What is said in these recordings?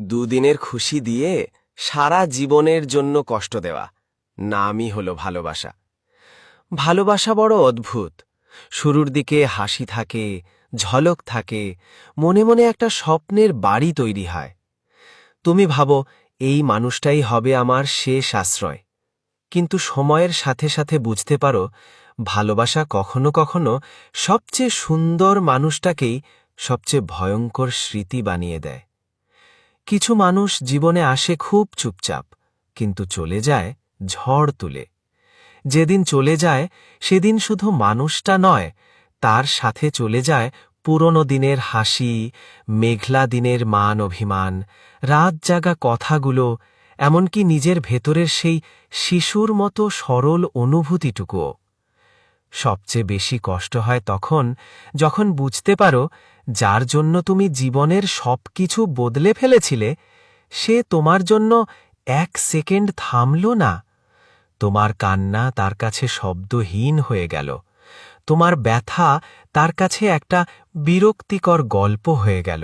দুদিনের খুশি দিয়ে সারা জীবনের জন্য কষ্ট দেওয়া নামই হলো ভালোবাসা। ভালোবাসা বড় অদ্ভুত। শুরুর দিকে হাসি থাকে, ঝলক থাকে, মনে মনে একটা স্বপ্নের বাড়ি তৈরি হয়। তুমি ভাবো এই মানুষটাই হবে আমার শেষ আশ্রয়। কিন্তু সময়ের সাথে সাথে বুঝতে পারো ভালোবাসা কখনো কখনো সবচেয়ে সুন্দর মানুষটাকেই সবচেয়ে ভয়ঙ্কর স্মৃতি বানিয়ে দেয়। কিছু মানুষ জীবনে আসে খুব চুপচাপ, কিন্তু চলে যায় ঝড় তুলে। যেদিন চলে যায় সেদিন শুধু মানুষটা নয়, তার সাথে চলে যায় পুরনো দিনের হাসি, মেঘলা দিনের মান অভিমান, রাত জাগা কথাগুলো, এমনকি নিজের ভেতরের সেই শিশুর মতো সরল অনুভূতিটুকুও। সবচেয়ে বেশি কষ্ট হয় তখন যখন বুঝতে পারো যার জন্য তুমি জীবনের সবকিছু বদলে ফেলেছিলে, সে তোমার জন্য 1 সেকেন্ড থামল না। তোমার কান্না তার কাছে শব্দহীন হয়ে গেল, তোমার ব্যথা তার কাছে একটা বিরক্তিকর গল্প হয়ে গেল।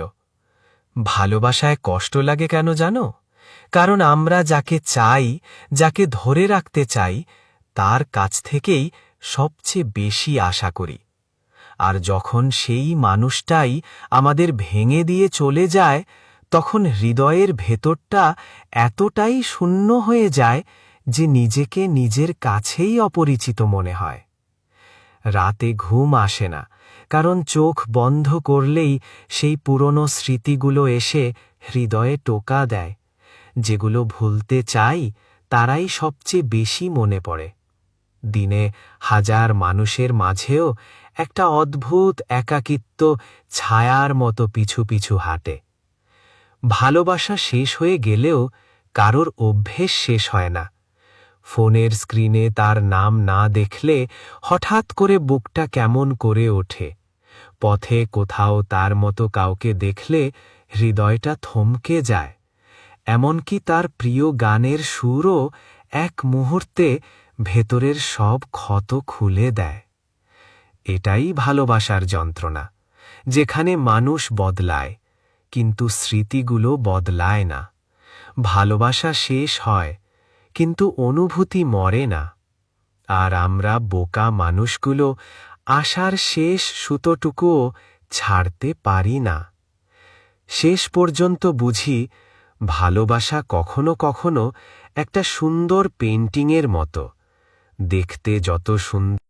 ভালোবাসায় কষ্ট লাগে কেন জানো? কারণ আমরা যাকে চাই, যাকে ধরে রাখতে চাই, তার কাছ থেকেই সবচেয়ে বেশি আশা করি। আর যখন সেই মানুষটাই আমাদের ভেঙে দিয়ে চলে যায়, তখন হৃদয়ের ভেতরটা এতটাই শূন্য হয়ে যায় যে নিজেকে নিজের কাছেই অপরিচিত মনে হয়। রাতে ঘুম আসে না, কারণ চোখ বন্ধ করলেই সেই পুরনো স্মৃতিগুলো এসে হৃদয়ে টোকা দেয়। যেগুলো ভুলতে চাই তারাই সবচেয়ে বেশি মনে পড়ে। দিনে হাজার মানুষের মাঝেও একটা অদ্ভুত একাকিত্ব ছায়ার মতো পিছু পিছু হাঁটে। ভালোবাসা শেষ হয়ে গেলেও কারোর অভ্যেস শেষ হয় না। ফোনের স্ক্রিনে তার নাম না দেখলে হঠাৎ করে বুকটা কেমন করে ওঠে। পথে কোথাও তার মতো কাউকে দেখলে হৃদয়টা থমকে যায়। এমনকি তার প্রিয় গানের সুরও এক মুহূর্তে ভেতরের সব ক্ষত খুলে দেয়। এটাই ভালোবাসার যন্ত্রণা, যেখানে মানুষ বদলায় কিন্তু স্মৃতিগুলো বদলায় না। ভালোবাসা শেষ হয় কিন্তু অনুভূতি মরে না। আর আমরা বোকা মানুষগুলো আশার শেষ সুতোটুকুও ছাড়তে পারি না। শেষ পর্যন্ত বুঝি ভালোবাসা কখনো কখনো একটা সুন্দর পেইন্টিংয়ের মতো, দেখতে যত সুন্দর